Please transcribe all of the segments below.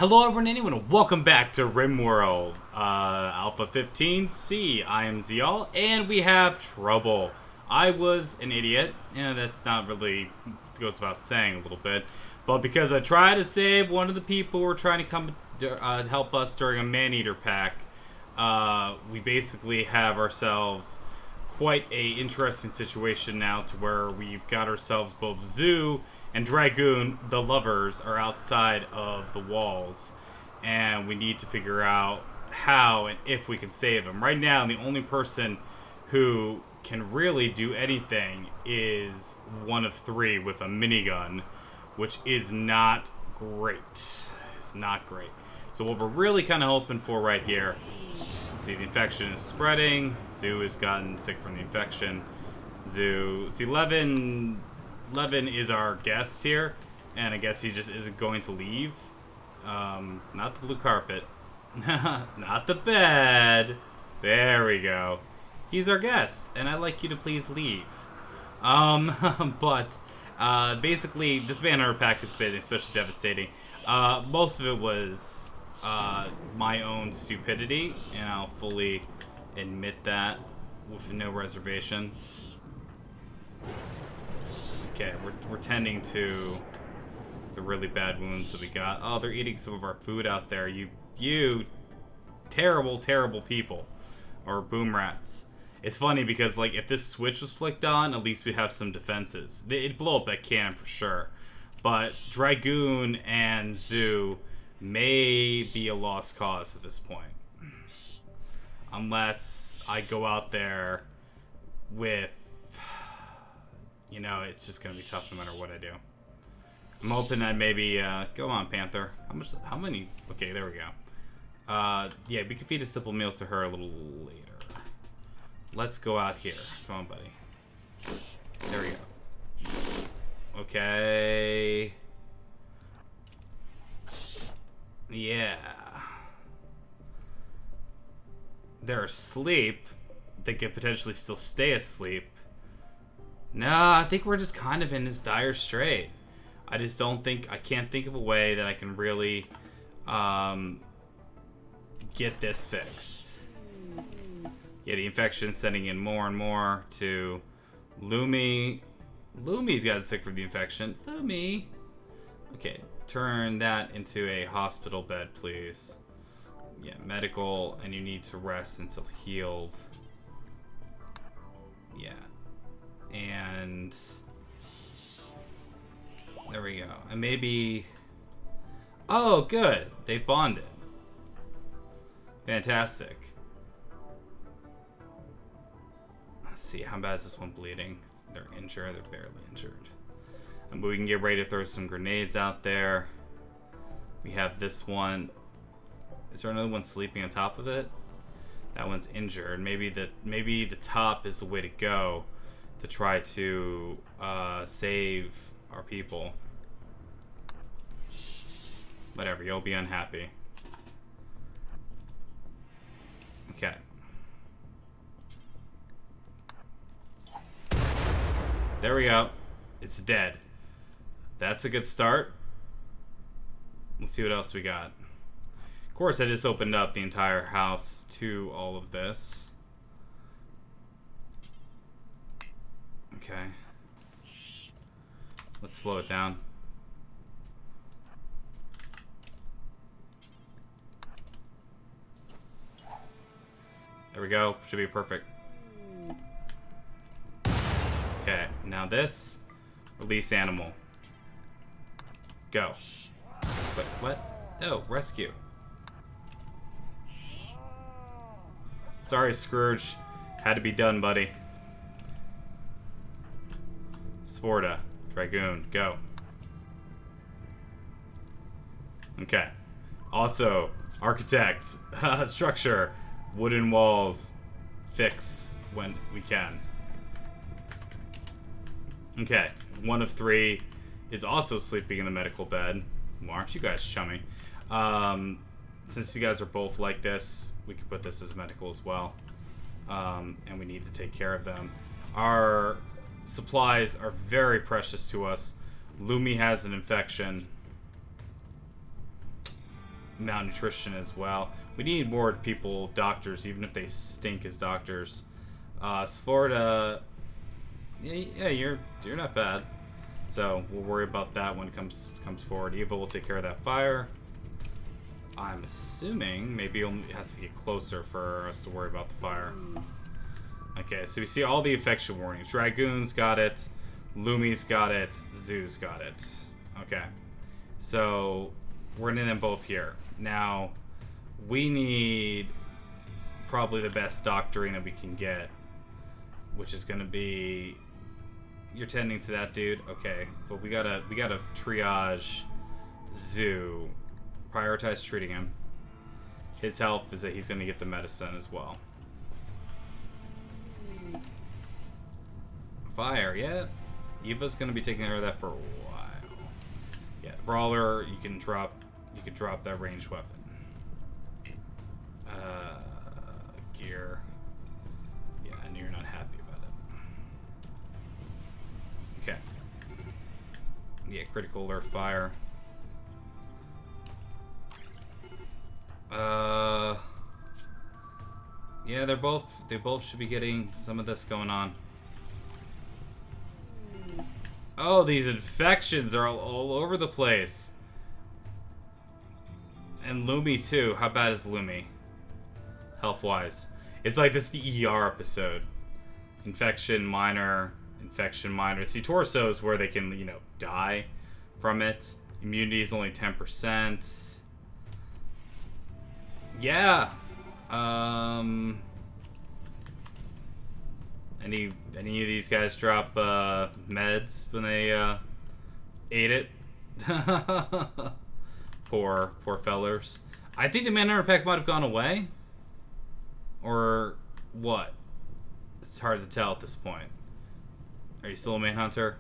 Hello everyone, anyone, and welcome back to RimWorld, Alpha 15C. I am Ziyal, and we have trouble. I was an idiot, and that's not really, goes without saying a little bit, but because I tried to save one of the people who were trying to come help us during a man-eater pack, we basically have ourselves quite a interesting situation now to where we've got ourselves both Zoo and Dragoon, the lovers, are outside of the walls, and we need to figure out how and if we can save them. Right now, the only person who can really do anything is one of three with a minigun, which is not great. It's not great. So what we're really kind of hoping for right here, see, the infection is spreading. Zoo has gotten sick from the infection. Zoo, see, Levin is our guest here, and I guess he just isn't going to leave. Not the blue carpet. Not the bed. There we go. He's our guest, and I'd like you to please leave. But basically, this banner pack has been especially devastating. Most of it was my own stupidity, and I'll fully admit that with no reservations. Okay, we're tending to the really bad wounds that we got. Oh, they're eating some of our food out there. You terrible, terrible people. Or boom rats. It's funny because, like, if this switch was flicked on, at least we'd have some defenses. It'd blow up that cannon for sure. But Dragoon and Zoo may be a lost cause at this point. Unless I go out there with... You know, it's just gonna be tough no matter what I do. I'm hoping that maybe, go on, Panther. How many? Okay, there we go. Yeah, we can feed a simple meal to her a little later. Let's go out here. Come on, buddy. There we go. Okay. Yeah. They're asleep. They could potentially still stay asleep. No, I think we're just kind of in this dire strait. I can't think of a way that I can really get this fixed. Yeah, the infection's sending in more and more to Lumi. Lumi's gotten sick from the infection. Lumi. Okay, turn that into a hospital bed, please. Yeah, medical, and you need to rest until healed. Yeah. And there we go. And maybe... Oh, good. They've bonded. Fantastic. Let's see. How bad is this one bleeding? They're injured. They're barely injured. And we can get ready to throw some grenades out there. We have this one. Is there another one sleeping on top of it? That one's injured. Maybe the top is the way to go to try to save our people. Whatever, you'll be unhappy. Okay. There we go. It's dead. That's a good start. Let's see what else we got. Of course, I just opened up the entire house to all of this. Okay. Let's slow it down. There we go. Should be perfect. Okay, now this. Release animal. Go. But what? Oh, rescue. Sorry, Scrooge. Had to be done, buddy. Sforda. Dragoon. Go. Okay. Also, architect. Structure. Wooden walls. Fix when we can. Okay. One of three is also sleeping in the medical bed. Well, aren't you guys chummy? Since you guys are both like this, we can put this as medical as well. And we need to take care of them. Our supplies are very precious to us. Lumi has an infection. malnutrition as well. We need more people, doctors, even if they stink as doctors. Sforda, yeah, you're not bad. So we'll worry about that when it comes forward. Eva will take care of that fire. I'm assuming maybe it has to get closer for us to worry about the fire. Okay, so we see all the infection warnings. Dragoons got it. Lumi's got it. Zoo's got it. Okay. So we're gonna them both here. Now, we need probably the best doctoring that we can get, which is gonna be... You're tending to that dude? Okay. But we gotta triage Zoo. Prioritize treating him. His health is that he's gonna get the medicine as well. Fire, yeah. Eva's gonna be taking care of that for a while. Yeah, brawler, you can drop that ranged weapon. Gear. Yeah, I know you're not happy about it. Okay. Yeah, critical alert fire. Yeah, they both should be getting some of this going on. Oh, these infections are all over the place. And Lumi too. How bad is Lumi? Health-wise. It's like this the ER episode. Infection minor. See, torsos where they can, you know, die from it. Immunity is only 10%. Yeah. Any of these guys drop meds when they ate it? Poor fellers. I think the Manhunter pack might have gone away. Or what? It's hard to tell at this point. Are you still a Manhunter?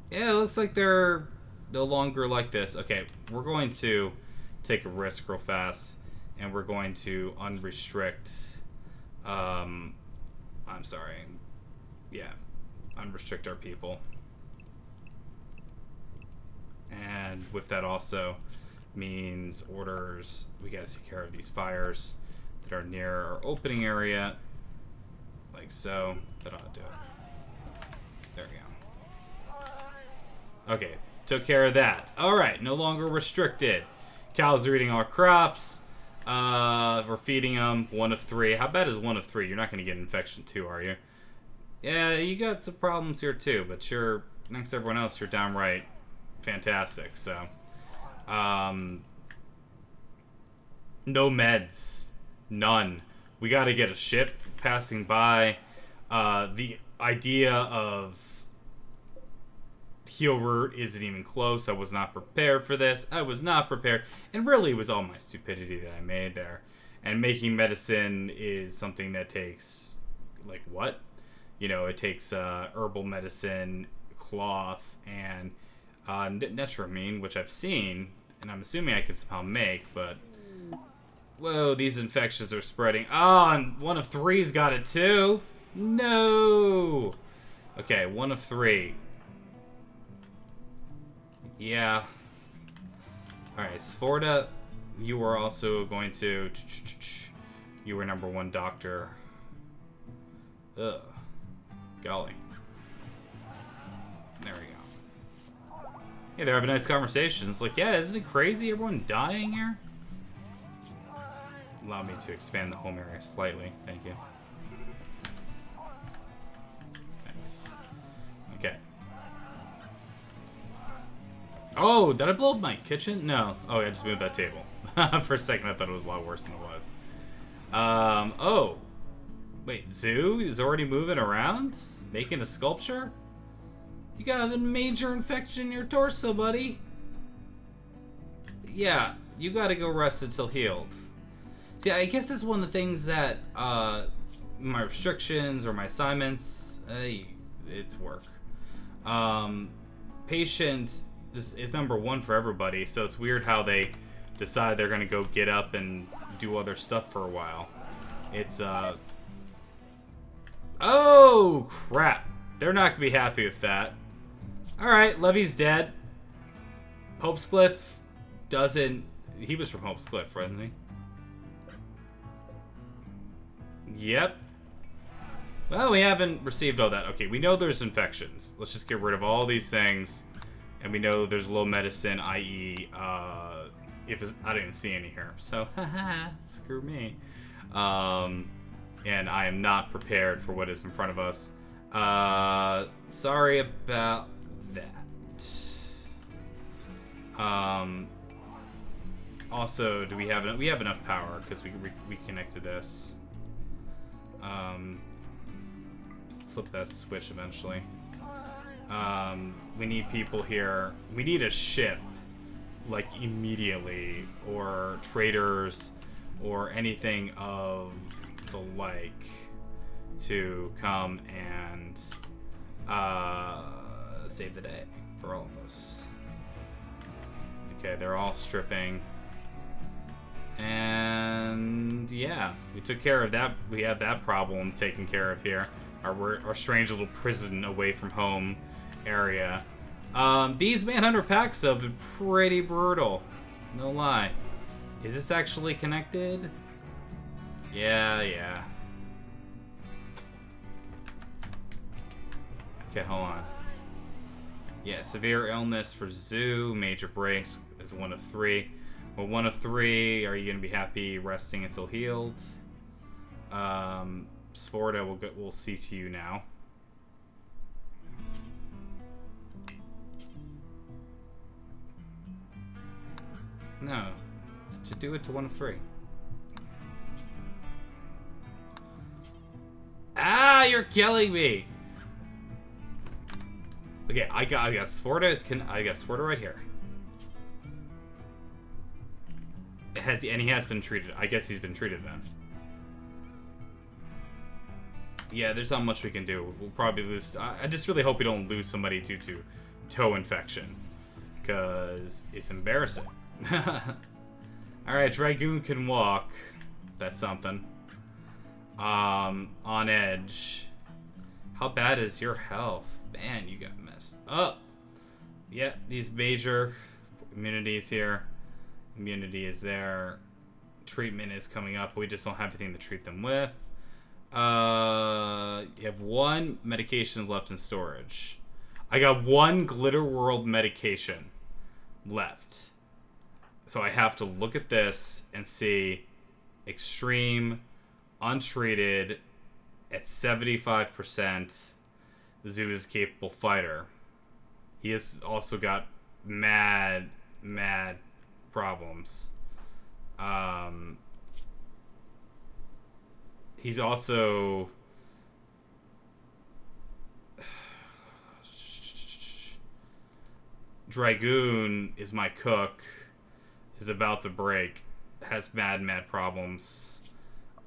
Yeah, it looks like they're no longer like this. Okay, we're going to take a risk real fast, and we're going to unrestrict. I'm sorry. Yeah, unrestrict our people. And with that also means orders. We got to take care of these fires that are near our opening area, like so. That ought to do it. There we go. Okay, took care of that. All right, no longer restricted. Cows are eating our crops. We're feeding them 1 of 3. How bad is 1 of 3? You're not going to get infection too, are you? Yeah, you got some problems here too, but you're next to everyone else. You're downright fantastic. So, no meds, none. We got to get a ship passing by. The idea of heal route isn't even close. I was not prepared for this. I was not prepared. And really, it was all my stupidity that I made there. And making medicine is something that takes, like, what? You know, it takes herbal medicine, cloth, and netramine, which I've seen, and I'm assuming I can somehow make, but... Whoa, these infections are spreading. Oh, and 1 of 3's got it too? No! Okay, 1 of 3. Yeah. Alright, Sforda, you are also going to... You were number 1 doctor. Ugh. Golly. There we go. Yeah, they're having nice conversations. Like, yeah, isn't it crazy? Everyone dying here? Allow me to expand the home area slightly. Thank you. Thanks. Okay. Oh, did I blow up my kitchen? No. Oh, I just moved that table. For a second, I thought it was a lot worse than it was. Oh. Wait, Zoo is already moving around? Making a sculpture? You got a major infection in your torso, buddy. Yeah, you gotta go rest until healed. See, I guess that's one of the things that, my restrictions or my assignments, it's work. Patient is number 1 for everybody, so it's weird how they decide they're gonna go get up and do other stuff for a while. It's, oh, crap. They're not gonna be happy with that. Alright, Levy's dead. Hope's Cliff doesn't... He was from Hope's Cliff, wasn't he? Yep. Well, we haven't received all that. Okay, we know there's infections. Let's just get rid of all these things. And we know there's low medicine, i.e., if it's, I don't even see any here. So, haha, screw me. And I am not prepared for what is in front of us. Sorry about that. Also, do we have enough power because we connected this. Flip that switch eventually. We need people here. We need a ship, like immediately, or traders, or anything of the like, to come and save the day for all of us. Okay, they're all stripping. And yeah, we took care of that. We have that problem taken care of here. Our strange little prison away from home area. These Manhunter packs have been pretty brutal. No lie. Is this actually connected? Yeah. Okay, hold on. Yeah, severe illness for Zoo. Major breaks is 1 of 3. Well, 1 of 3. Are you gonna be happy resting until healed? Sforda, we'll see to you now. No, to do it to 1 of 3. Ah, you're killing me. Okay, I got Sforda. I got Sforda right here. And he has been treated. I guess he's been treated then. Yeah, there's not much we can do. We'll probably lose. I just really hope we don't lose somebody due to toe infection, because it's embarrassing. Alright, Dragoon can walk. That's something. On edge. How bad is your health? Man, you got messed up. Yeah, these major immunities here. Immunity is there. Treatment is coming up. We just don't have anything to treat them with. You have 1 medication left in storage. I got 1 Glitter World medication left. So I have to look at this and see extreme, untreated, at 75%. Zoo is a capable fighter. He has also got mad problems. He's also... Dragoon is my cook. Is about to break. Has mad problems.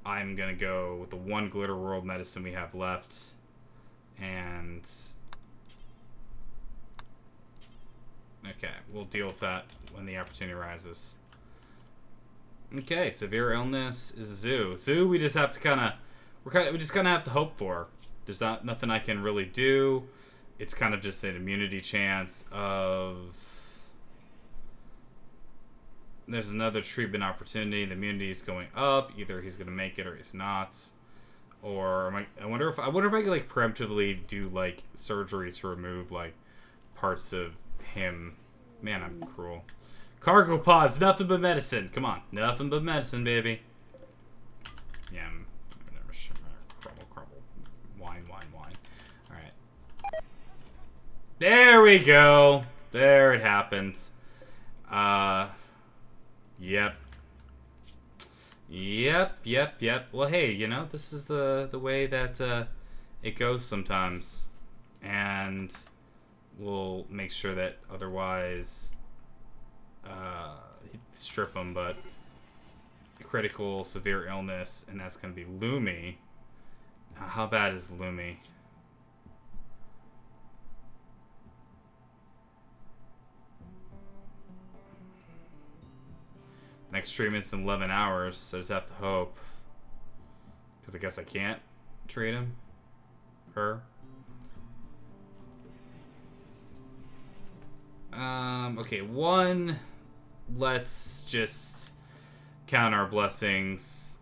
I'm gonna go with the 1 Glitter World medicine we have left. And... okay, we'll deal with that when the opportunity arises. Okay, severe illness is Zoo. Zoo, we just have to we just kind of have to hope for. There's nothing I can really do. It's kind of just an immunity chance of... There's another treatment opportunity. The immunity is going up. Either he's gonna make it or he's not. Or I wonder if I could like preemptively do like surgery to remove like parts of him. Man, I'm cruel. Cargo pods, nothing but medicine. Come on, nothing but medicine, baby. Yeah, crumble. Wine. All right. There we go. There it happens. Yep. Well, hey, you know, this is the way that it goes sometimes, and we'll make sure that otherwise strip them. But critical severe illness, and that's gonna be Lumi. How bad is Lumi? Next treatment's in 11 hours, so I just have to hope. Because I guess I can't treat him. Her. Okay, one. Let's just count our blessings.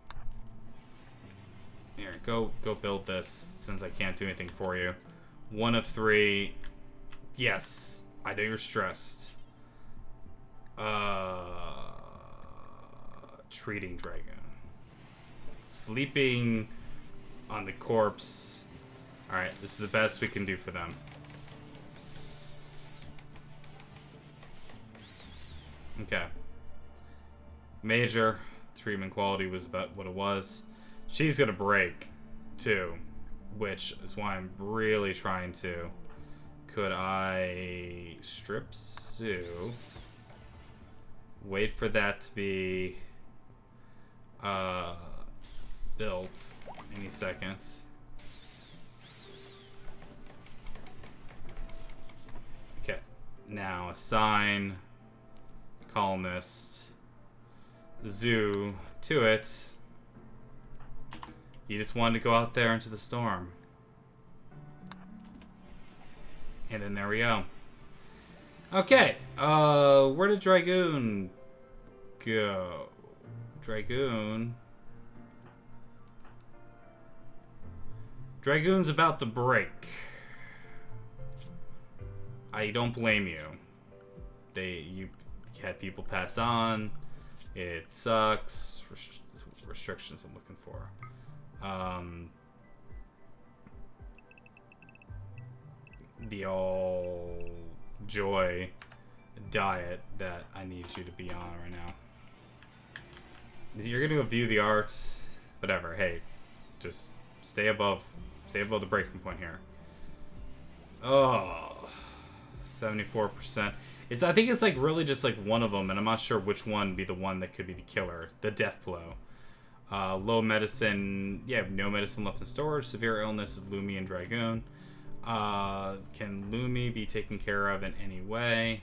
Here, go build this, since I can't do anything for you. 1 of 3. Yes, I know you're stressed. Treating dragon. Sleeping on the corpse. Alright, this is the best we can do for them. Okay. Major. Treatment quality was about what it was. She's gonna break, too. Which is why I'm really trying to. Could I strip Sue? Wait for that to be built any second. Okay. Now assign colonist Zoo to it. You just wanted to go out there into the storm. And then there we go. Okay. Where did Dragoon go? Dragoon's about to break. I don't blame you. You had people pass on. It sucks. Restrictions I'm looking for. The all joy diet that I need you to be on right now. You're gonna view the art, whatever. Hey, just stay above the breaking point here. Oh, 74%. I think it's like really just like one of them, and I'm not sure which one would be the one that could be the killer, the death blow. Low medicine, no medicine left in storage. Severe illness is Lumi and Dragoon. Can Lumi be taken care of in any way?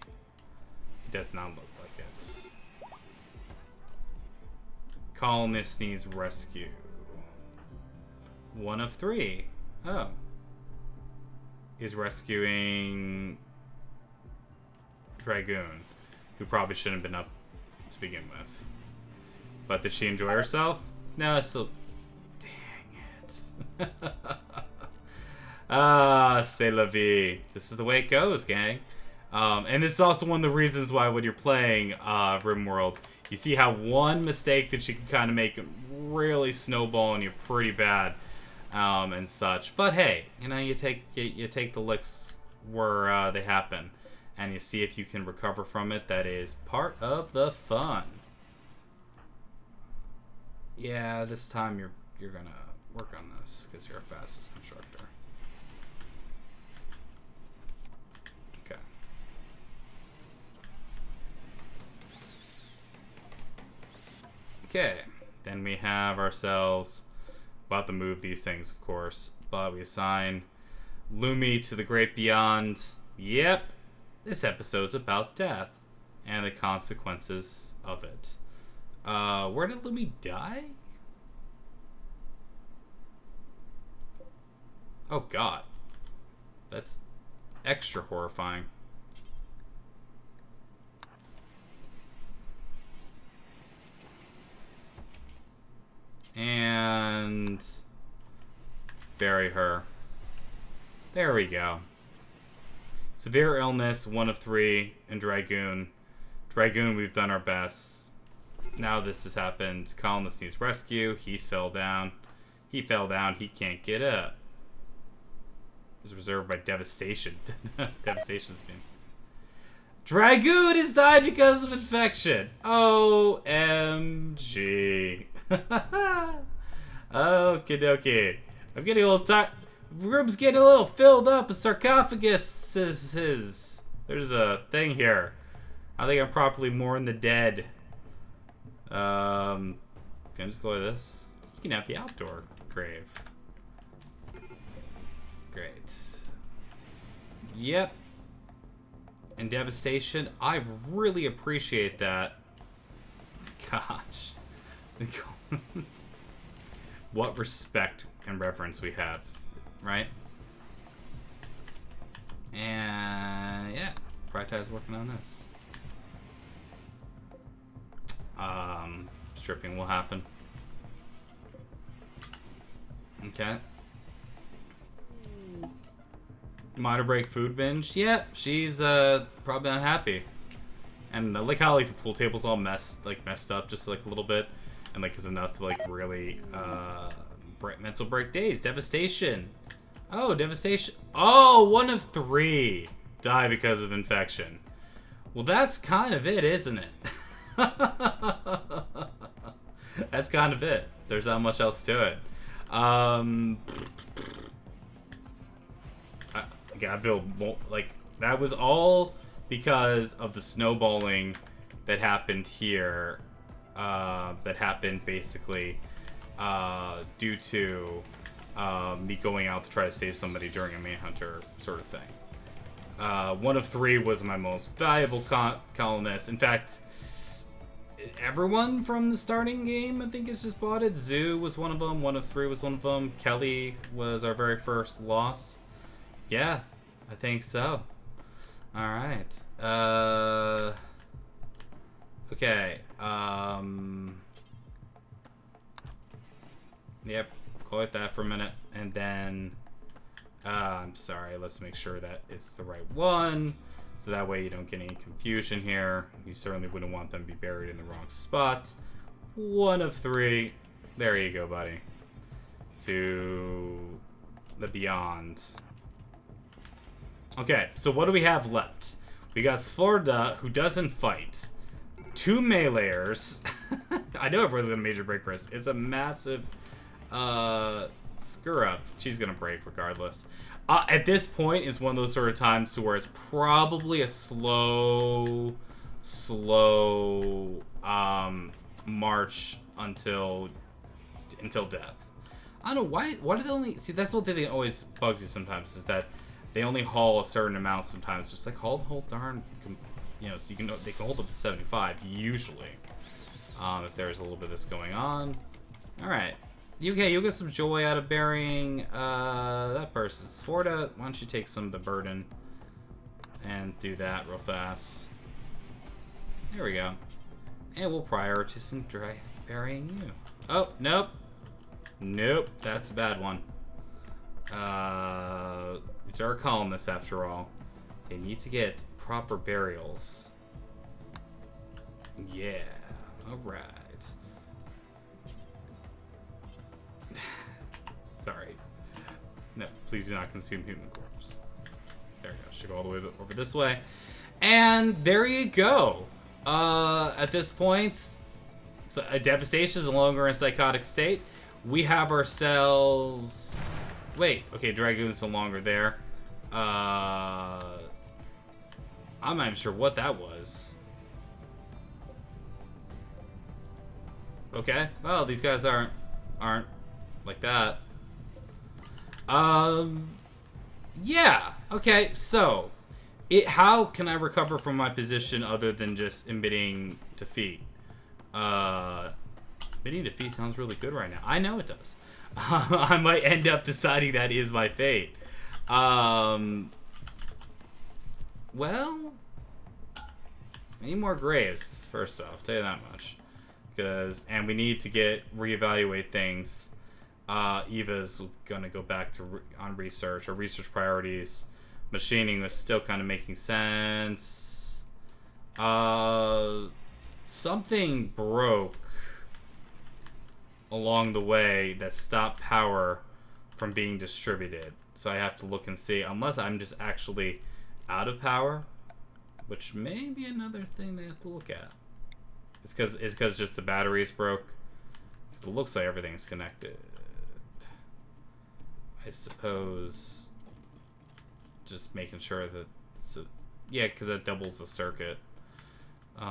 It does not look like it. Colonist needs rescue. 1 of 3. Oh. Is rescuing Dragoon, who probably shouldn't have been up to begin with. But did she enjoy herself? No, it's still... Dang it. C'est la vie. This is the way it goes, gang. And this is also one of the reasons why when you're playing RimWorld, you see how one mistake that you can kind of make really snowball and you're pretty bad, and such. But hey, you take the licks where they happen, and you see if you can recover from it. That is part of the fun. Yeah, this time you're gonna work on this because you're our fastest constructor. Okay. Okay, then we have ourselves, about to move these things, of course, but we assign Lumi to the great beyond. Yep, this episode's about death and the consequences of it. Where did Lumi die? Oh god, that's extra horrifying. And bury her. There we go. Severe illness, 1 of 3, and Dragoon. Dragoon, we've done our best. Now this has happened. Colonist needs rescue. He's fell down. He fell down. He can't get up. It was reserved by devastation. Devastation's been. Dragoon has died because of infection. OMG. Okie dokie. I'm getting a little tired. Room's getting a little filled up. A sarcophagus is his. There's a thing here. I think I'm properly mourn the dead. Can I just go like this? You can have the outdoor grave. Great. Yep. And devastation. I really appreciate that. Gosh. What respect and reverence we have, right? And yeah, prioritize working on this. Stripping will happen. Okay. Minor break food binge. Yeah, she's probably unhappy. And I like how like the pool table's all messed up just like a little bit, and like is enough to like really mental break days. Devastation. Oh, devastation. Oh, 1 of 3 die because of infection. Well, that's kind of it, isn't it? That's kind of it. There's not much else to it. I gotta build more, like, that was all because of the snowballing that happened here. That happened basically due to me going out to try to save somebody during a manhunter sort of thing. 1 of 3 was my most valuable colonist. In fact, everyone from the starting game, I think, has just bought it. Zoo was one of them. 1 of 3 was one of them. Kelly was our very first loss. Yeah, I think so. All right. Okay. Yep. Quote that for a minute, and then I'm sorry. Let's make sure that it's the right one. So that way you don't get any confusion here. You certainly wouldn't want them to be buried in the wrong spot. 1 of 3. There you go, buddy. To the beyond. Okay, so what do we have left? We got Sforda, who doesn't fight. 2 meleeers. I know everyone's gonna major break risk. It's a massive screw up. She's gonna break regardless. At this point is one of those sort of times to where it's probably a slow march until death. I don't know why do they only see, that's what they always bugs you sometimes, is that they only haul a certain amount sometimes. Just like hold darn, you know, so they can hold up to 75 usually. If there's a little bit of this going on. All right. Okay, you'll get some joy out of burying that person. Sforda, why don't you take some of the burden and do that real fast. There we go. And we'll prioritize some burying you. Oh, nope. Nope, that's a bad one. These are colonists after all. They need to get proper burials. Yeah, alright. Sorry. No, please do not consume human corpse. There we go. Should go all the way over this way. And there you go. At this point, so devastation is no longer in a psychotic state. We have ourselves... Wait, okay, Dragoon's no longer there. I'm not even sure what that was. Okay, well, these guys aren't like that. Yeah, okay, so how can I recover from my position other than just admitting defeat? Admitting defeat sounds really good right now. I know it does. I might end up deciding that is my fate. Well, we need more graves, first off, I'll tell you that much. And we need to reevaluate things. Eva's gonna go back to on research or research priorities. Machining was still kind of making sense. Something broke along the way that stopped power from being distributed. So I have to look and see, unless I'm just actually out of power, which may be another thing they have to look at. It's because just the batteries broke. It looks like everything's connected. I suppose just making sure that yeah, because that doubles the circuit. You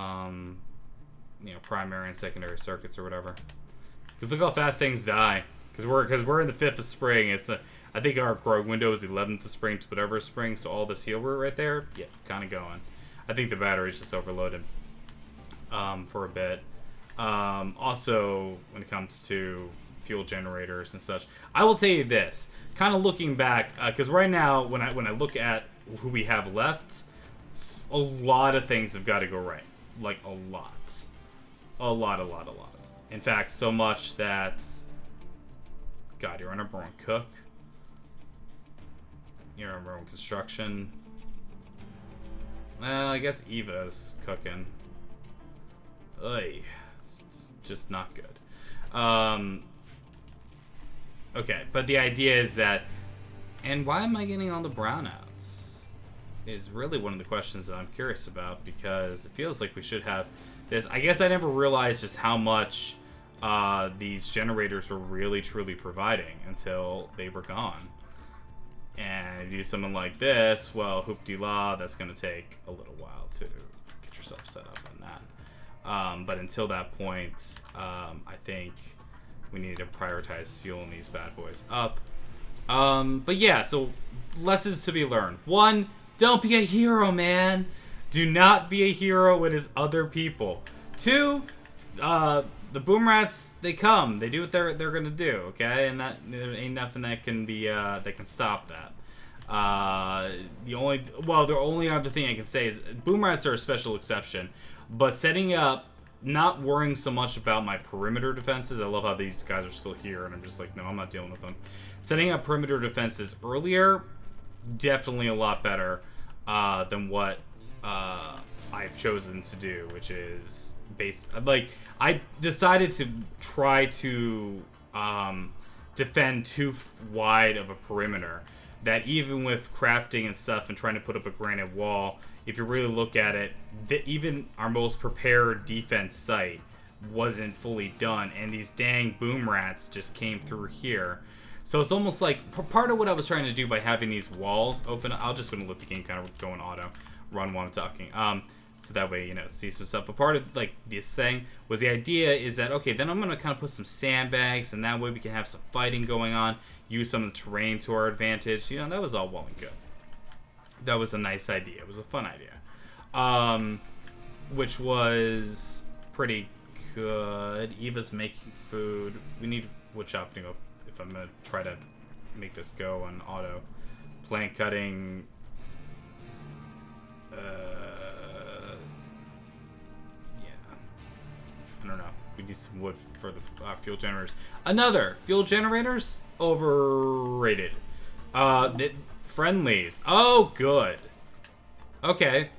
know, primary and secondary circuits or whatever. Because look how fast things die. Because we're in the 5th of spring. I think our window is 11th of spring to whatever spring. So all this heal route right there, yeah, kind of going. I think the battery's just overloaded for a bit. Also, when it comes to fuel generators and such, I will tell you this. Kind of looking back, because right now when I look at who we have left, A lot of things have got to go right. Like, a lot. A lot. In fact, so much that... God, you're our number one cook. You're our number one construction. Well, I guess Eva's cooking. Ugh. It's just not good. Okay, but the idea is that... And why am I getting all the brownouts? Is really one of the questions that I'm curious about, because it feels like we should have this. I guess I never realized just how much these generators were really truly providing until they were gone. And if you do something like this, well, hoop-de-la, that's going to take a little while to get yourself set up on that. But until that point, I think we need to prioritize fueling these bad boys up. But yeah, so lessons to be learned. 1, don't be a hero, man. Do not be a hero when it's other people. 2, the boom rats, they come. They do what they're gonna do, okay? And that there ain't nothing that can be that can stop that. The only other thing I can say is boom rats are a special exception. But setting up, not worrying so much about my perimeter defenses. I love how these guys are still here, and I'm just like, no, I'm not dealing with them. Setting up perimeter defenses earlier, definitely a lot better than what I've chosen to do, which is I decided to try to defend too wide of a perimeter. That even with crafting and stuff and trying to put up a granite wall, if you really look at it, even our most prepared defense site wasn't fully done, and these dang boom rats just came through here. So it's almost like part of what I was trying to do by having these walls open. I'll just gonna let the game kind of go in auto, run while I'm talking. So that way, see some stuff. But part of like this thing was the idea is that, okay, then I'm gonna kind of put some sandbags, and that way we can have some fighting going on. Use some of the terrain to our advantage. That was all well and good. That was a nice idea. It was a fun idea. Which was pretty good. Eva's making food. We need wood chopping up if I'm going to try to make this go on auto. Plank cutting. Yeah. I don't know. We need some wood for the fuel generators. Another! Fuel generators? Overrated. The friendlies. Oh, good. Okay.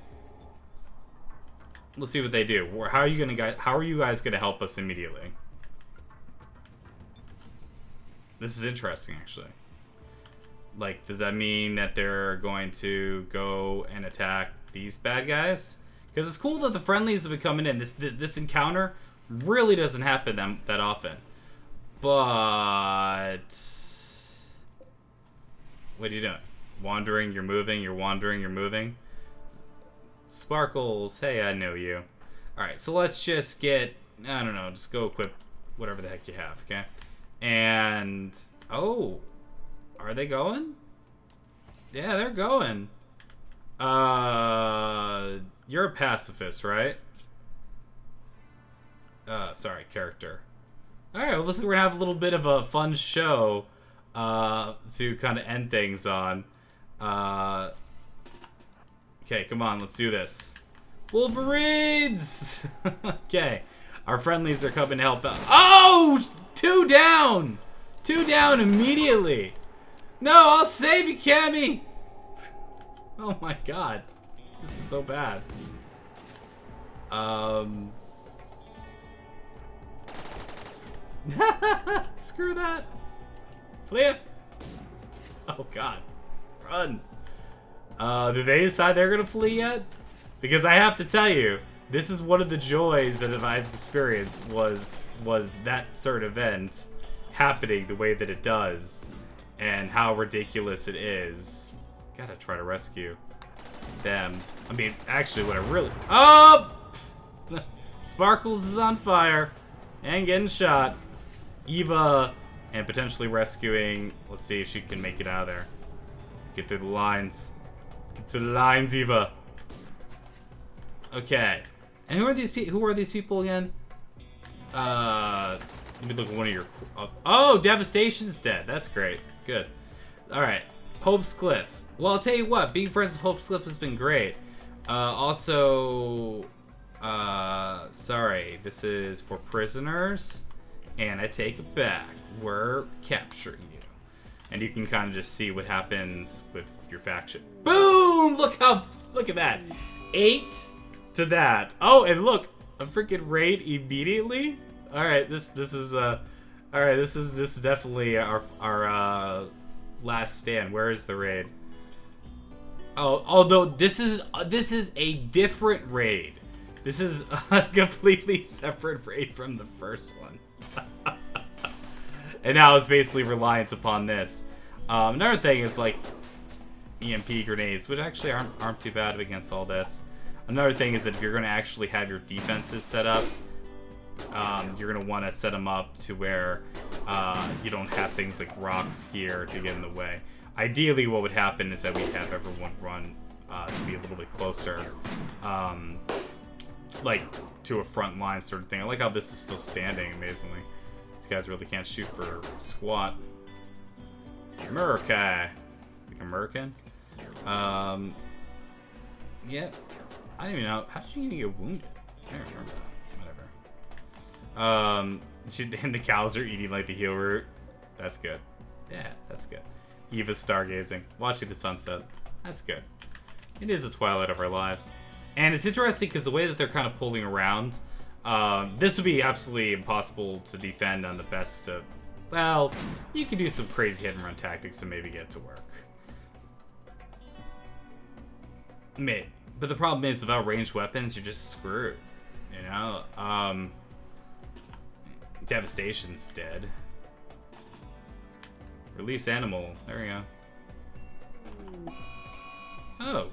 Let's see what they do. How are you guys gonna help us immediately? This is interesting, actually. Like, does that mean that they're going to go and attack these bad guys? Because it's cool that the friendlies have been coming in. This encounter really doesn't happen that often. But what are you doing? Wandering, you're moving, you're wandering, you're moving. Sparkles, hey, I know you. Alright, so let's just get, I don't know, just go equip whatever the heck you have, okay? And, oh, are they going? Yeah, they're going. You're a pacifist, right? Sorry, character. Alright, well, looks like we're gonna have a little bit of a fun show to kind of end things on. Okay, come on, let's do this. Wolverines! Okay, our friendlies are coming to help out. Oh! 2 down! 2 down immediately! No, I'll save you, Cammy! Oh my god. This is so bad. Screw that. Flip. Oh god. Run. Do they decide they're gonna flee yet? Because I have to tell you, this is one of the joys that I've experienced was that sort of event happening the way that it does, and how ridiculous it is. Gotta try to rescue them. I mean, actually, what I really... Oh! Sparkles is on fire and getting shot. Eva and potentially rescuing. Let's see if she can make it out of there. Get through the lines. Get through the lines, Eva. Okay. And who are these people again? Let me look at one of your... Oh, Devastation's dead. That's great. Good. Alright. Hope's Cliff. Well, I'll tell you what. Being friends with Hope's Cliff has been great. Also, sorry, this is for prisoners, and I take it back. We're capturing you. And you can kind of just see what happens with your faction. Boom! Look at that. 8 to that. Oh, and look, a freaking raid immediately. All right, this is definitely our last stand. Where is the raid? Oh, although this is a different raid. This is a completely separate raid from the first one. And now it's basically reliant upon this. Another thing is like EMP grenades, which actually aren't too bad against all this. Another thing is that if you're going to actually have your defenses set up, you're going to want to set them up to where you don't have things like rocks here to get in the way. Ideally, what would happen is that we'd have everyone run to be a little bit closer, like to a front line sort of thing. I like how this is still standing, amazingly. These guys really can't shoot for squat. America. Like American? Yeah. I don't even know. How did you even get wounded? I don't remember that. Whatever. And the cows are eating like the heel root. That's good. Yeah, that's good. Eva's stargazing. Watching the sunset. That's good. It is a twilight of our lives. And it's interesting because the way that they're kind of pulling around, this would be absolutely impossible to defend on the best of... Well, you could do some crazy hit and run tactics and maybe get to work. Maybe. But the problem is, without ranged weapons, you're just screwed. You know? Devastation's dead. Release animal. There we go. Oh.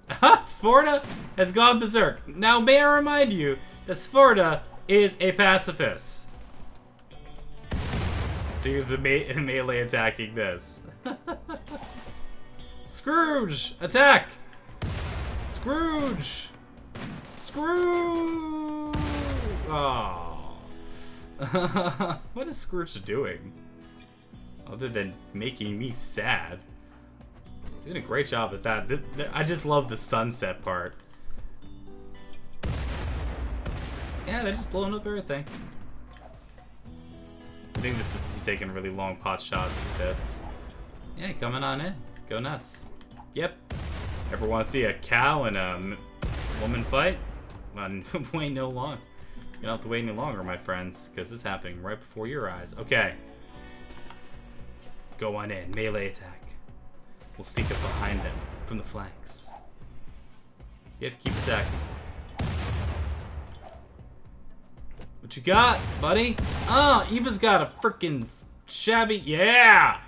Sforda has gone berserk. Now, may I remind you that Sforda is a pacifist. So he's melee attacking this. Scrooge! Attack! Scrooge! Scrooge! Oh. What is Scrooge doing? Other than making me sad. Doing a great job at that. I just love the sunset part. Yeah, they're just blowing up everything. I think he's taking really long pot shots at this. Yeah, coming on in. Go nuts. Yep. Ever want to see a cow and a woman fight? Well, wait no longer. You don't have to wait any longer, my friends, because it's happening right before your eyes. Okay. Go on in. Melee attack. We'll sneak up behind them from the flanks. Yep, keep attacking. What you got, buddy? Oh, Eva's got a freaking shabby... Yeah!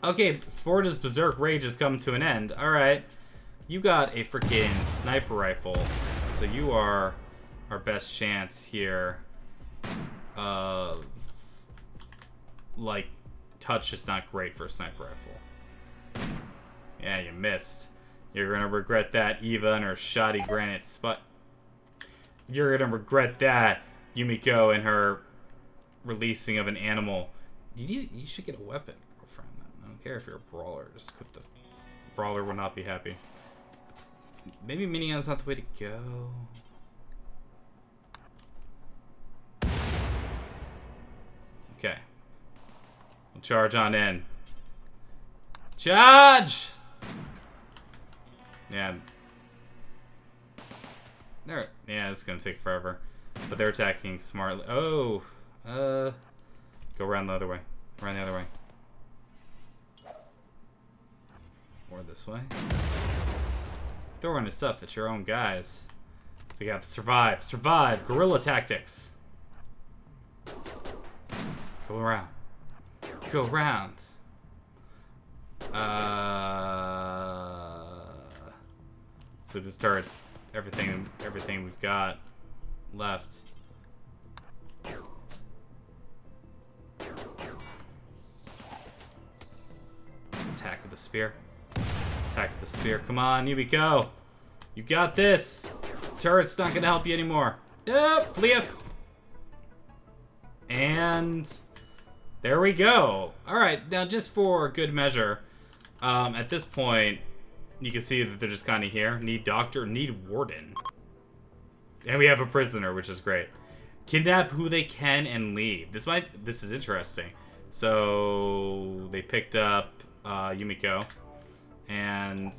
Okay, Sforda's berserk rage has come to an end. Alright. You got a freaking sniper rifle. So you are our best chance here. Like, touch is not great for a sniper rifle. Yeah, you missed. You're gonna regret that, Eva and her shoddy granite spot. You're gonna regret that, Yumiko and her releasing of an animal. You should get a weapon, girlfriend. I don't care if you're a brawler. Just quit the brawler will not be happy. Maybe minion's not the way to go. Okay. We'll charge on in. Charge! Yeah. Yeah, it's gonna take forever. But they're attacking smartly. Oh! Go around the other way. Around the other way. Or this way. Throwing the stuff at your own guys. So you have to survive. Survive! Guerrilla tactics! Go around. Go around. So this turret's everything we've got left. Attack with the spear. Attack with the spear. Come on, Yumiko. You got this. Turret's not gonna help you anymore. Yep, fleeth. And there we go. All right, now just for good measure, at this point, You can see that they're just kind of here. Need doctor, need warden. And we have a prisoner, which is great. Kidnap who they can and leave. This is interesting. So they picked up Yumiko. And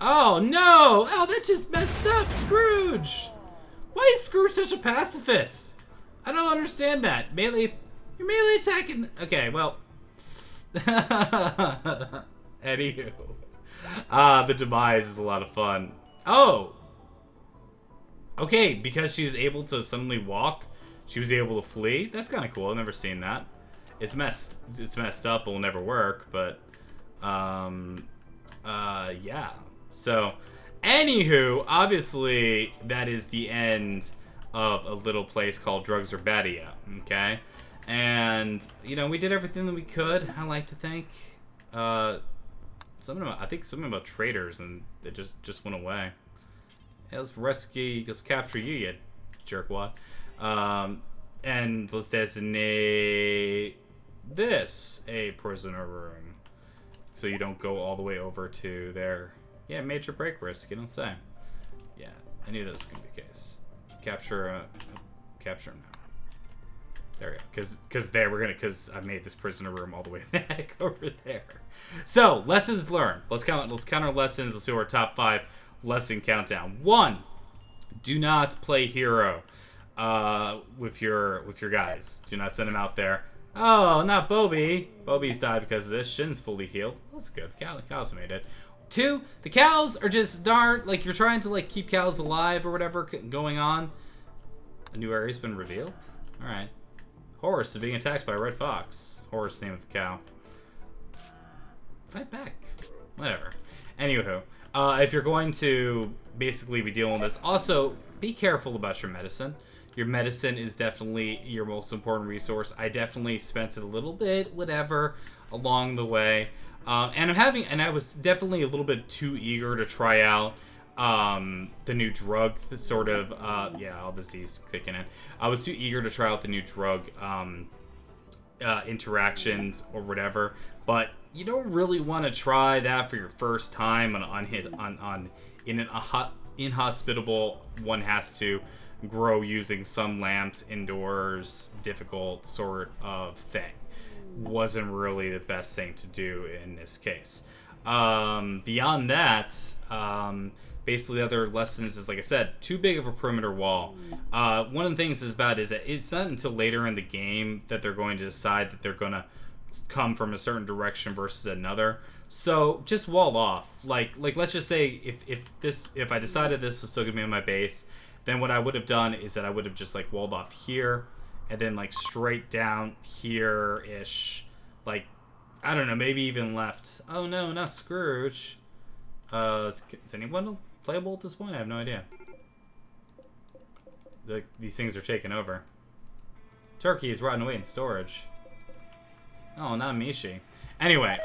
oh no! Oh, that's just messed up, Scrooge! Why is Scrooge such a pacifist? I don't understand that. You're melee attacking. Okay, well. Anywho. The demise is a lot of fun. Oh! Okay, because she was able to suddenly walk, she was able to flee. That's kind of cool. I've never seen that. It's messed up. It will never work, but yeah. So, anywho, obviously that is the end of a little place called Drugs or Badia. Okay, and you know we did everything that we could. I like to think. I think something about traders, and they just went away. Hey, let's capture you, you jerkwad. And let's designate this a prisoner room, so you don't go all the way over to there. Yeah, major break risk, you don't say. Yeah, I knew that was gonna be the case. Capture now. There we go. Because I made this prisoner room all the way back over there. So, lessons learned. Let's count our lessons. Let's do our top 5 lesson countdown. 1, do not play hero with your guys. Do not send them out there. Oh, not Bobby. Bobby's died because of this. Shin's fully healed. That's good. Cows made it. 2, the cows are just like you're trying to like keep cows alive or whatever going on. A new area's been revealed. All right. Horse is being attacked by a red fox. Horse, name of the cow. Fight back. Whatever. Anywho, if you're going to basically be dealing with this, also be careful about your medicine. Your medicine is definitely your most important resource. I definitely spent it a little bit, whatever, along the way. And I was definitely a little bit too eager to try out the new drug, all disease kicking in. I was too eager to try out the new drug interactions or whatever, but you don't really want to try that for your first time in an inhospitable. One has to grow using some lamps indoors, difficult sort of thing. Wasn't really the best thing to do in this case. Beyond that, basically other lessons is, like I said, too big of a perimeter wall. One of the things is that it's not until later in the game that they're going to decide that they're going to come from a certain direction versus another. So just wall off. Like let's just say if I decided this was still gonna be in my base, then what I would have done is that I would have just like walled off here and then like straight down here-ish. Like, I don't know, maybe even left. Oh no, not Scrooge. Is anyone playable at this point? I have no idea. These things are taking over. Turkey is rotting away in storage. Oh, not Mishi. Anyway,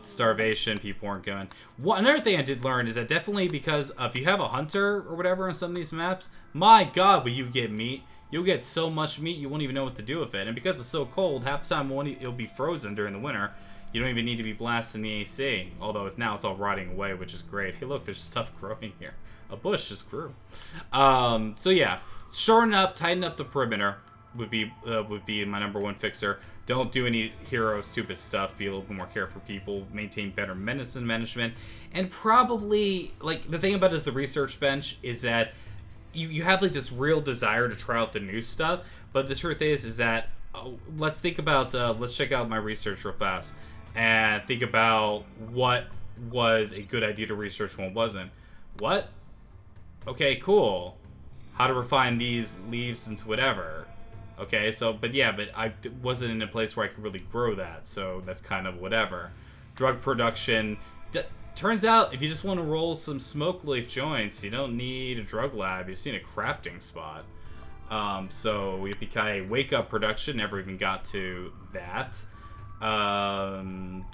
starvation, people weren't going. Another thing I did learn is that definitely because if you have a hunter or whatever on some of these maps, my god, will you get meat. You'll get so much meat you won't even know what to do with it. And because it's so cold, half the time it'll be frozen during the winter. You don't even need to be blasting the AC. Although now it's all rotting away, which is great. Hey, look, there's stuff growing here. A bush just grew. So yeah, shorten up, tighten up the perimeter would be my number 1 fixer. Don't do any hero stupid stuff. Be a little bit more careful, people. Maintain better medicine management, and probably like the thing about it is the research bench is that you have like this real desire to try out the new stuff, but the truth is that let's think about let's check out my research real fast and think about what was a good idea to research, what wasn't. What? Okay, cool. How to refine these leaves into whatever. Okay, so, but I wasn't in a place where I could really grow that, so that's kind of whatever. Drug production. Turns out, if you just want to roll some smoke leaf joints, you don't need a drug lab, you just need a crafting spot. So, Yippee-ki-yay, wake up production, never even got to that. Gun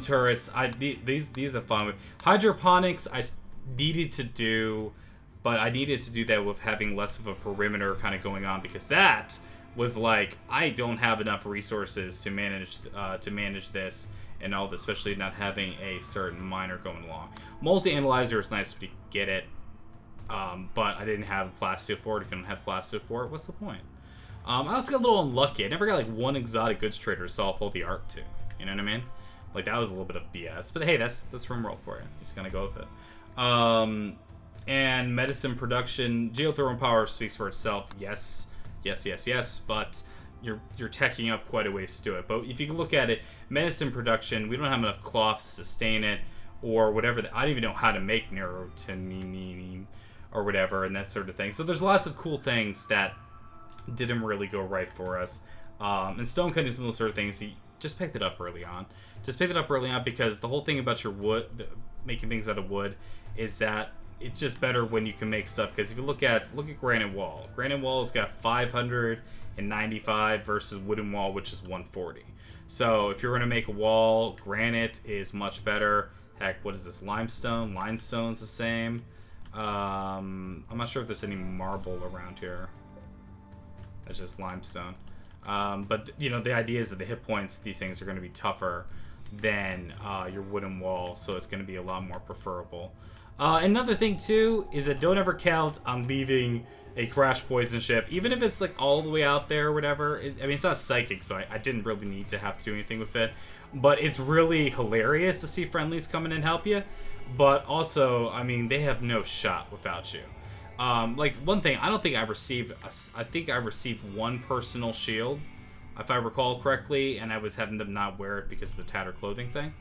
turrets, these are fun. Hydroponics, I needed to do... But I needed to do that with having less of a perimeter kind of going on, because that was like, I don't have enough resources to manage this, and all this, especially not having a certain miner going along. Multi-analyzer is nice if you get it, but I didn't have plastic for it. I couldn't have plastic for it. What's the point? I also got a little unlucky. I never got like one exotic goods trader to sell all the art to. You know what I mean? Like that was a little bit of BS. But hey, that's RimWorld for you. You're just gonna go with it. And medicine production, geothermal power speaks for itself. Yes. But you're teching up quite a ways to do it. But if you can look at it, medicine production, we don't have enough cloth to sustain it, or whatever. I don't even know how to make neurotonin or whatever, and that sort of thing. So there's lots of cool things that didn't really go right for us. And stone cutting is one of those sort of things. You just picked it up early on. Because the whole thing about your wood, making things out of wood, is that it's just better when you can make stuff. Because if you look at granite wall. Granite wall has got 595 versus wooden wall, which is 140. So if you're going to make a wall, granite is much better. Heck, what is this? Limestone? Limestone's the same. I'm not sure if there's any marble around here. That's just limestone. But, you know, the idea is that the hit points, these things are going to be tougher than your wooden wall, so it's going to be a lot more preferable. Another thing, too, is that don't ever count on leaving a crash poison ship, even if it's, like, all the way out there or whatever. I mean, it's not psychic, so I didn't really need to have to do anything with it. But it's really hilarious to see friendlies come in and help you. But also, I mean, they have no shot without you. Like, one thing, I don't think I received, I think I received one personal shield, if I recall correctly, and I was having them not wear it because of the tattered clothing thing.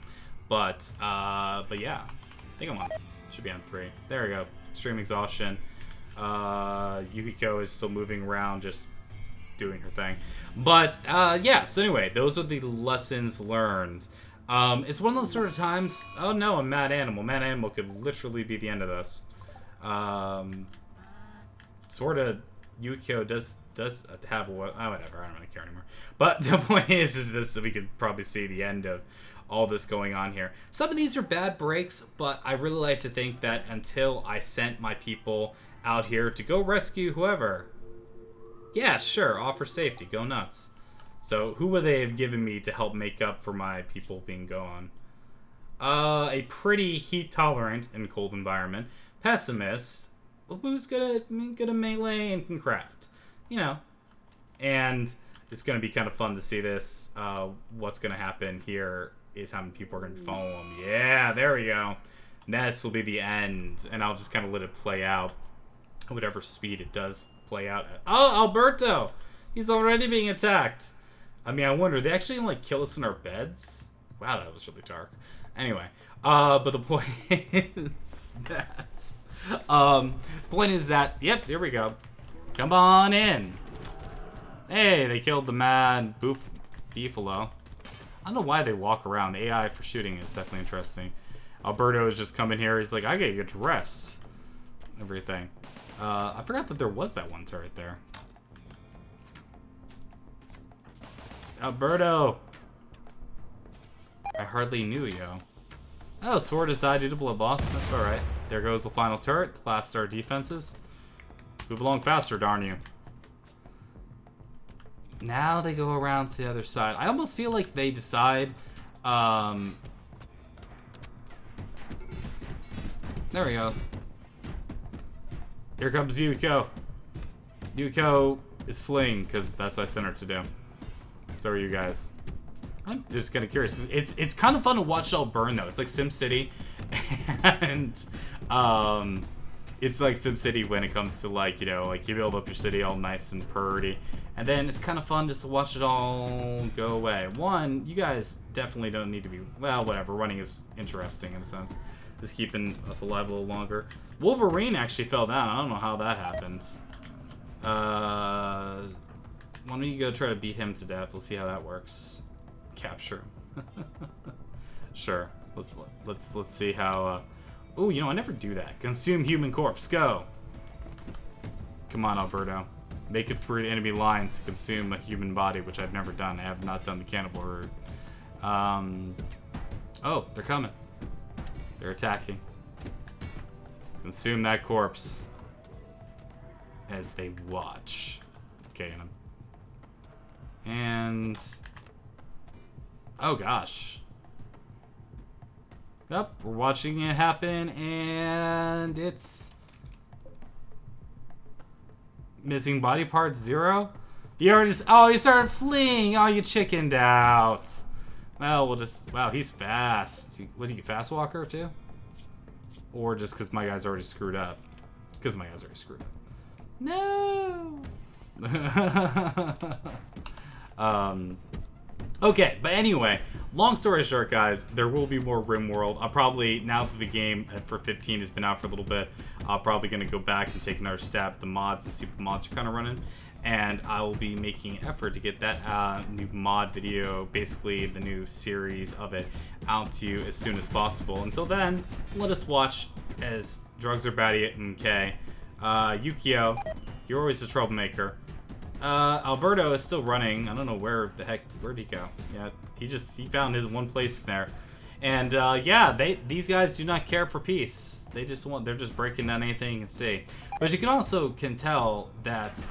But yeah, I think I'm on, should be on 3. There we go, extreme exhaustion. Yukiko is still moving around, just doing her thing. But, yeah, so anyway, those are the lessons learned. It's one of those sort of times, oh no, a mad animal. Mad animal could literally be the end of this. Sort of, Yukio does have a whatever, I don't really care anymore. But the point is this, we could probably see the end of all this going on here. Some of these are bad breaks, but I really like to think that until I sent my people out here to go rescue whoever, yeah, sure, offer safety, go nuts. So who would they have given me to help make up for my people being gone? A pretty heat-tolerant and cold environment. Pessimist, who's good at melee and can craft. You know. And it's going to be kind of fun to see this. What's going to happen here is how many people are going to follow him. Yeah, there we go. This will be the end. And I'll just kind of let it play out. Whatever speed it does play out at. Oh, Alberto! He's already being attacked. I mean, I wonder, they actually like kill us in our beds? Wow, that was really dark. Anyway, but the point is that, yep, here we go. Come on in. Hey, they killed the mad beefalo. I don't know why they walk around. The AI for shooting is definitely interesting. Alberto is just coming here. He's like, I gotta get dressed. Everything. I forgot that there was that one turret there. Alberto! I hardly knew you. Oh, sword has died due to blood loss. That's about right. There goes the final turret. Lasts our defenses. Move along faster, darn you. Now they go around to the other side. I almost feel like they decide... There we go. Here comes Yuko. Yuko is fleeing, because that's what I sent her to do. So are you guys. I'm just kind of curious. It's kind of fun to watch it all burn, though. It's like SimCity. And it's like SimCity when it comes to, like, you know, like you build up your city all nice and pretty. And then it's kind of fun just to watch it all go away. One, you guys definitely don't need to be... Well, whatever. Running is interesting in a sense. It's keeping us alive a little longer. Wolverine actually fell down. I don't know how that happened. Why don't you go try to beat him to death? We'll see how that works. Capture him. Sure. Let's see how. Oh, you know, I never do that. Consume human corpse. Go. Come on, Alberto. Make it through the enemy lines to consume a human body, which I've never done. I have not done the cannibal route. Oh, they're coming. They're attacking. Consume that corpse as they watch. Okay, and oh gosh, Yep, we're watching it happen, and it's missing body part 0. You already you started fleeing. Oh, you chickened out. Well, we'll just, wow, he's fast. What, are you fast walker too? Or just because my guy's already screwed up? It's because my guy's already screwed up. No. Okay, but anyway, long story short, guys, there will be more RimWorld. I'll probably, now that the game for 15 has been out for a little bit, I'm probably going to go back and take another stab at the mods and see what the mods are kind of running. And I will be making an effort to get that new mod video, basically the new series of it, out to you as soon as possible. Until then, let us watch as drugs are bad at MK. Yukio, you're always a troublemaker. Alberto is still running. I don't know where'd he go? Yeah, he found his one place in there. And yeah, these guys do not care for peace. They're just breaking down anything you can see. But you can also tell that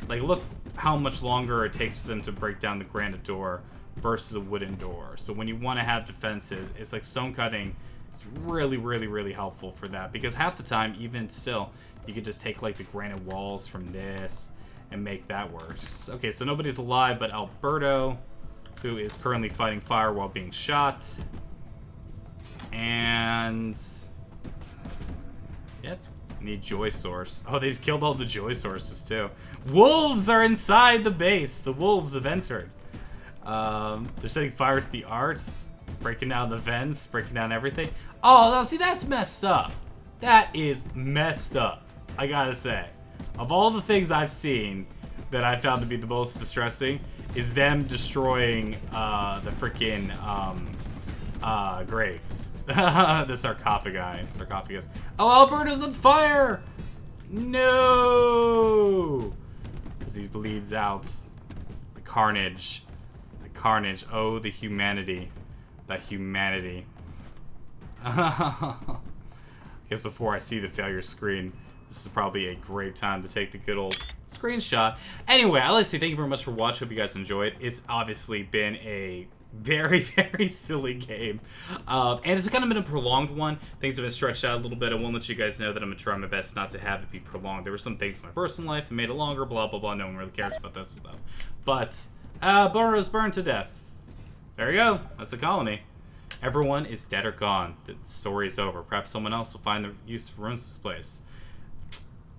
like, look how much longer it takes for them to break down the granite door versus a wooden door. So when you want to have defenses, it's like stone cutting. It's really, really, really helpful for that, because half the time, even still, you could just take like the granite walls from this and make that work. Okay, so nobody's alive but Alberto, who is currently fighting fire while being shot. And yep, need joy source. Oh, they killed all the joy sources too. Wolves are inside the base. The wolves have entered. They're setting fire to the art, breaking down the vents, breaking down everything. Oh, now see, that's messed up. That is messed up, I gotta say. Of all the things I've seen that I found to be the most distressing is them destroying the freaking graves. The sarcophagus. Oh, Alberto's on fire! No! As he bleeds out. The carnage. The carnage. Oh, the humanity. The humanity. I guess before I see the failure screen, this is probably a great time to take the good old screenshot. Anyway, I'd like to say thank you very much for watching. Hope you guys enjoyed. It's obviously been a very, very silly game. And it's kind of been a prolonged one. Things have been stretched out a little bit. I won't let you guys know that I'm going to try my best not to have it be prolonged. There were some things in my personal life that made it longer, blah, blah, blah. No one really cares about this stuff. But, Burrows burned to death. There you go. That's a colony. Everyone is dead or gone. The story is over. Perhaps someone else will find the use for ruins this place.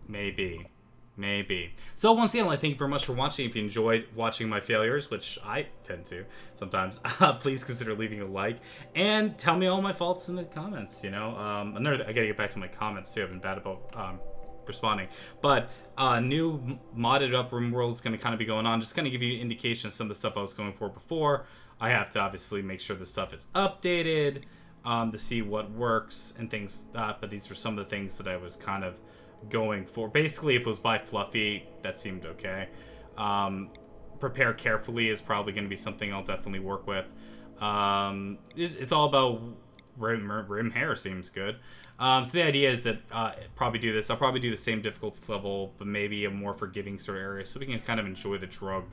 Maybe. Maybe. So once again, I'd like to thank you very much for watching. If you enjoyed watching my failures, which I tend to sometimes, please consider leaving a like. And tell me all my faults in the comments, you know. I gotta get back to my comments too. I've been bad about responding. But new modded up RimWorld is gonna kind of be going on. Just gonna give you indication of some of the stuff I was going for before. I have to obviously make sure the stuff is updated to see what works and things. But these are some of the things that I was kind of going for. Basically, if it was by Fluffy, that seemed okay. Prepare carefully is probably going to be something I'll definitely work with. It's all about rim hair seems good. So the idea is that probably do this. I'll probably do the same difficulty level, but maybe a more forgiving sort of area, so we can kind of enjoy the drug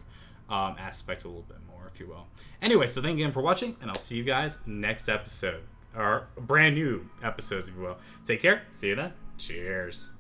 aspect a little bit more, if you will. Anyway, so thank you again for watching, and I'll see you guys next episode, or brand new episodes, if you will. Take care. See you then. Cheers.